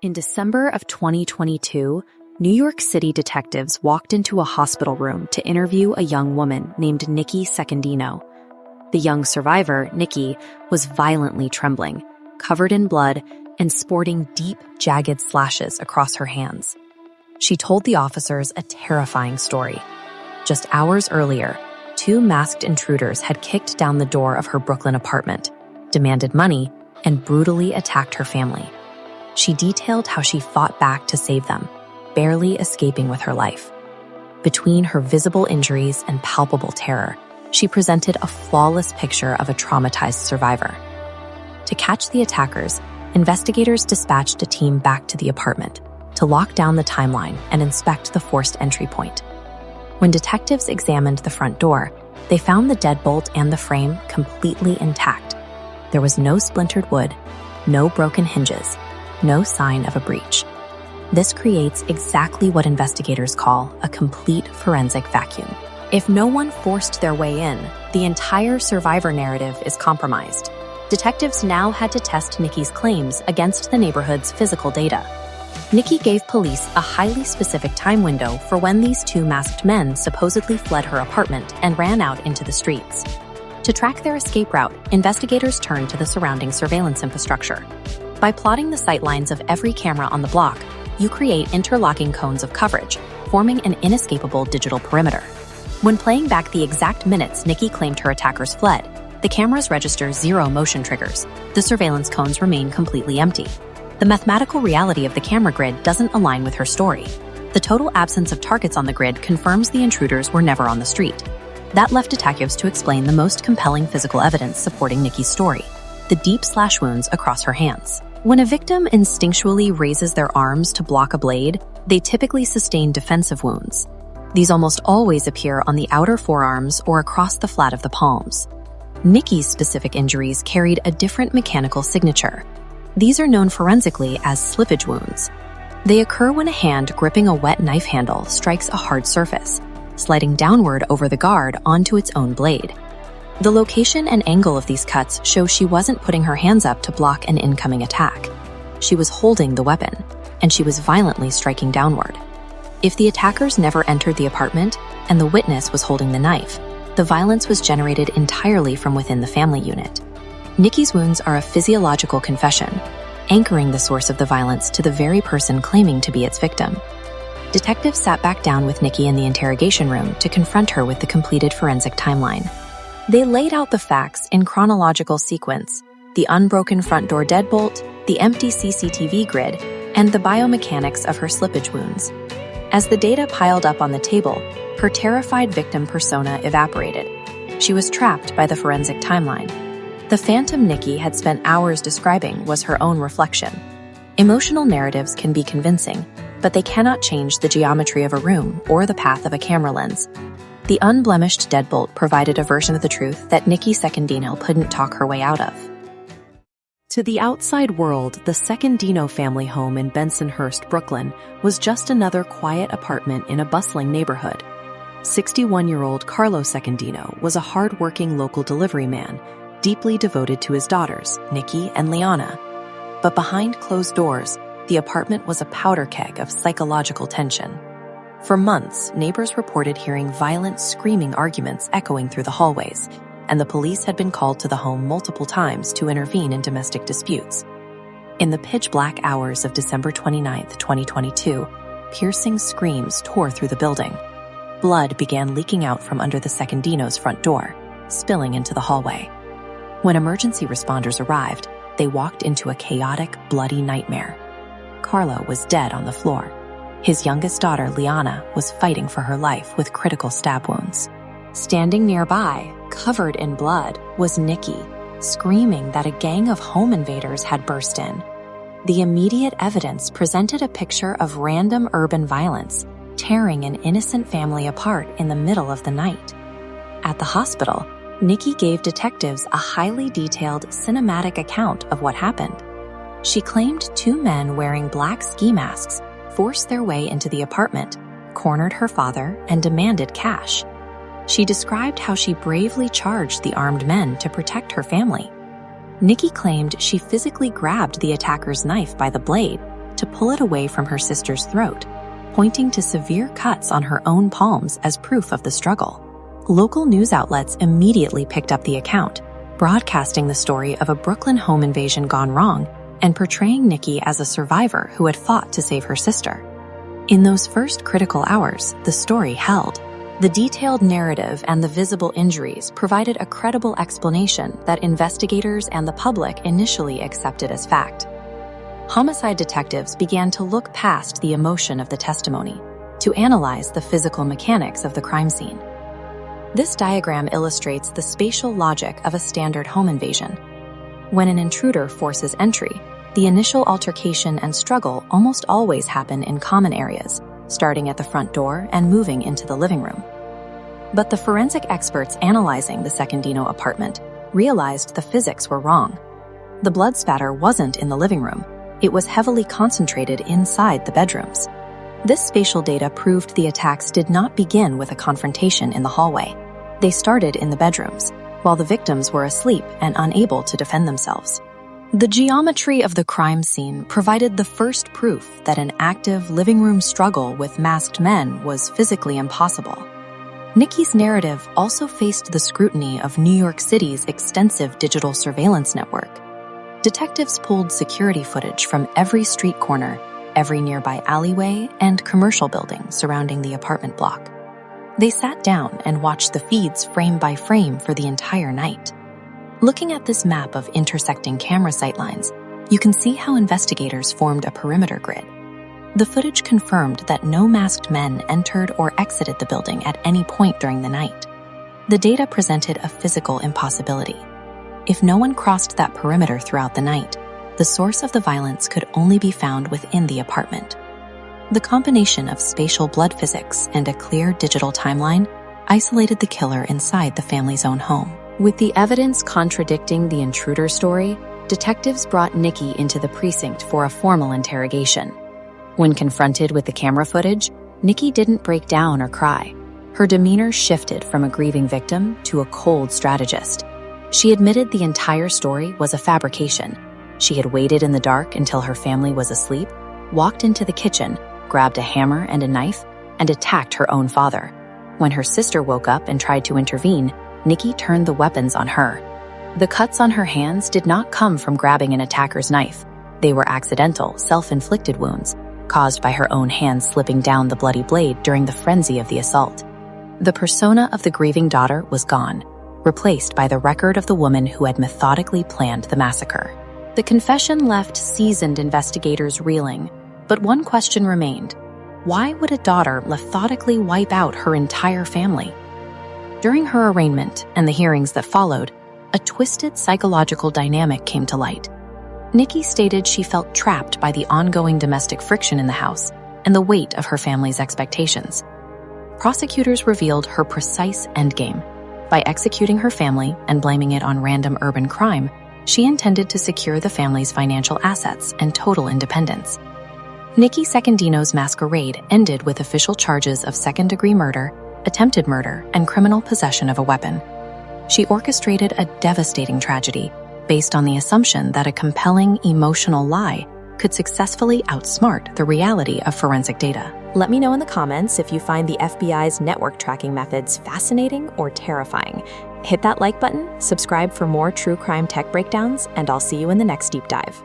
In December of 2022, New York City detectives walked into a hospital room to interview a young woman named Nikki Secondino. The young survivor, Nikki, was violently trembling, covered in blood, and sporting deep, jagged slashes across her hands. She told the officers a terrifying story. Just hours earlier, two masked intruders had kicked down the door of her Brooklyn apartment, demanded money, and brutally attacked her family. She detailed how she fought back to save them, barely escaping with her life. Between her visible injuries and palpable terror, she presented a flawless picture of a traumatized survivor. To catch the attackers, investigators dispatched a team back to the apartment to lock down the timeline and inspect the forced entry point. When detectives examined the front door, they found the deadbolt and the frame completely intact. There was no splintered wood, no broken hinges, no sign of a breach. This creates exactly what investigators call a complete forensic vacuum. If no one forced their way in, the entire survivor narrative is compromised. Detectives now had to test Nikki's claims against the neighborhood's physical data. Nikki gave police a highly specific time window for when these two masked men supposedly fled her apartment and ran out into the streets. To track their escape route, investigators turned to the surrounding surveillance infrastructure. By plotting the sightlines of every camera on the block, you create interlocking cones of coverage, forming an inescapable digital perimeter. When playing back the exact minutes Nikki claimed her attackers fled, the cameras register 0 motion triggers. The surveillance cones remain completely empty. The mathematical reality of the camera grid doesn't align with her story. The total absence of targets on the grid confirms the intruders were never on the street. That left detectives to explain the most compelling physical evidence supporting Nikki's story: the deep slash wounds across her hands. When a victim instinctually raises their arms to block a blade, they typically sustain defensive wounds. These almost always appear on the outer forearms or across the flat of the palms. Nikki's specific injuries carried a different mechanical signature. These are known forensically as slippage wounds. They occur when a hand gripping a wet knife handle strikes a hard surface, sliding downward over the guard onto its own blade. The location and angle of these cuts show she wasn't putting her hands up to block an incoming attack. She was holding the weapon, and she was violently striking downward. If the attackers never entered the apartment and the witness was holding the knife, the violence was generated entirely from within the family unit. Nikki's wounds are a physiological confession, anchoring the source of the violence to the very person claiming to be its victim. Detectives sat back down with Nikki in the interrogation room to confront her with the completed forensic timeline. They laid out the facts in chronological sequence: the unbroken front door deadbolt, the empty CCTV grid, and the biomechanics of her slippage wounds. As the data piled up on the table, her terrified victim persona evaporated. She was trapped by the forensic timeline. The phantom Nikki had spent hours describing was her own reflection. Emotional narratives can be convincing, but they cannot change the geometry of a room or the path of a camera lens. The unblemished deadbolt provided a version of the truth that Nikki Secondino couldn't talk her way out of. To the outside world, the Secondino family home in Bensonhurst, Brooklyn, was just another quiet apartment in a bustling neighborhood. 61-year-old Carlo Secondino was a hard-working local delivery man, deeply devoted to his daughters, Nikki and Liana. But behind closed doors, the apartment was a powder keg of psychological tension. For months, neighbors reported hearing violent, screaming arguments echoing through the hallways, and the police had been called to the home multiple times to intervene in domestic disputes. In the pitch-black hours of December 29, 2022, piercing screams tore through the building. Blood began leaking out from under the Secondinos' front door, spilling into the hallway. When emergency responders arrived, they walked into a chaotic, bloody nightmare. Carlo was dead on the floor. His youngest daughter, Liana, was fighting for her life with critical stab wounds. Standing nearby, covered in blood, was Nikki, screaming that a gang of home invaders had burst in. The immediate evidence presented a picture of random urban violence, tearing an innocent family apart in the middle of the night. At the hospital, Nikki gave detectives a highly detailed cinematic account of what happened. She claimed two men wearing black ski masks forced their way into the apartment, cornered her father, and demanded cash. She described how she bravely charged the armed men to protect her family. Nikki claimed she physically grabbed the attacker's knife by the blade to pull it away from her sister's throat, pointing to severe cuts on her own palms as proof of the struggle. Local news outlets immediately picked up the account, broadcasting the story of a Brooklyn home invasion gone wrong and portraying Nikki as a survivor who had fought to save her sister. In those first critical hours, the story held. The detailed narrative and the visible injuries provided a credible explanation that investigators and the public initially accepted as fact. Homicide detectives began to look past the emotion of the testimony to analyze the physical mechanics of the crime scene. This diagram illustrates the spatial logic of a standard home invasion. When an intruder forces entry, the initial altercation and struggle almost always happen in common areas, starting at the front door and moving into the living room. But the forensic experts analyzing the Secondino apartment realized the physics were wrong. The blood spatter wasn't in the living room. It was heavily concentrated inside the bedrooms. This spatial data proved the attacks did not begin with a confrontation in the hallway. They started in the bedrooms, while the victims were asleep and unable to defend themselves. The geometry of the crime scene provided the first proof that an active living room struggle with masked men was physically impossible. Nikki's narrative also faced the scrutiny of New York City's extensive digital surveillance network. Detectives pulled security footage from every street corner, every nearby alleyway, and commercial building surrounding the apartment block. They sat down and watched the feeds frame by frame for the entire night. Looking at this map of intersecting camera sightlines, you can see how investigators formed a perimeter grid. The footage confirmed that no masked men entered or exited the building at any point during the night. The data presented a physical impossibility. If no one crossed that perimeter throughout the night, the source of the violence could only be found within the apartment. The combination of spatial blood physics and a clear digital timeline isolated the killer inside the family's own home. With the evidence contradicting the intruder story, detectives brought Nikki into the precinct for a formal interrogation. When confronted with the camera footage, Nikki didn't break down or cry. Her demeanor shifted from a grieving victim to a cold strategist. She admitted the entire story was a fabrication. She had waited in the dark until her family was asleep, walked into the kitchen, grabbed a hammer and a knife, and attacked her own father. When her sister woke up and tried to intervene, Nikki turned the weapons on her. The cuts on her hands did not come from grabbing an attacker's knife. They were accidental, self-inflicted wounds, caused by her own hands slipping down the bloody blade during the frenzy of the assault. The persona of the grieving daughter was gone, replaced by the record of the woman who had methodically planned the massacre. The confession left seasoned investigators reeling, but one question remained. Why would a daughter methodically wipe out her entire family? During her arraignment and the hearings that followed, a twisted psychological dynamic came to light. Nikki stated she felt trapped by the ongoing domestic friction in the house and the weight of her family's expectations. Prosecutors revealed her precise endgame. By executing her family and blaming it on random urban crime, she intended to secure the family's financial assets and total independence. Nikki Secondino's masquerade ended with official charges of second-degree murder, attempted murder, and criminal possession of a weapon. She orchestrated a devastating tragedy based on the assumption that a compelling, emotional lie could successfully outsmart the reality of forensic data. Let me know in the comments if you find the FBI's network tracking methods fascinating or terrifying. Hit that like button, subscribe for more true crime tech breakdowns, and I'll see you in the next deep dive.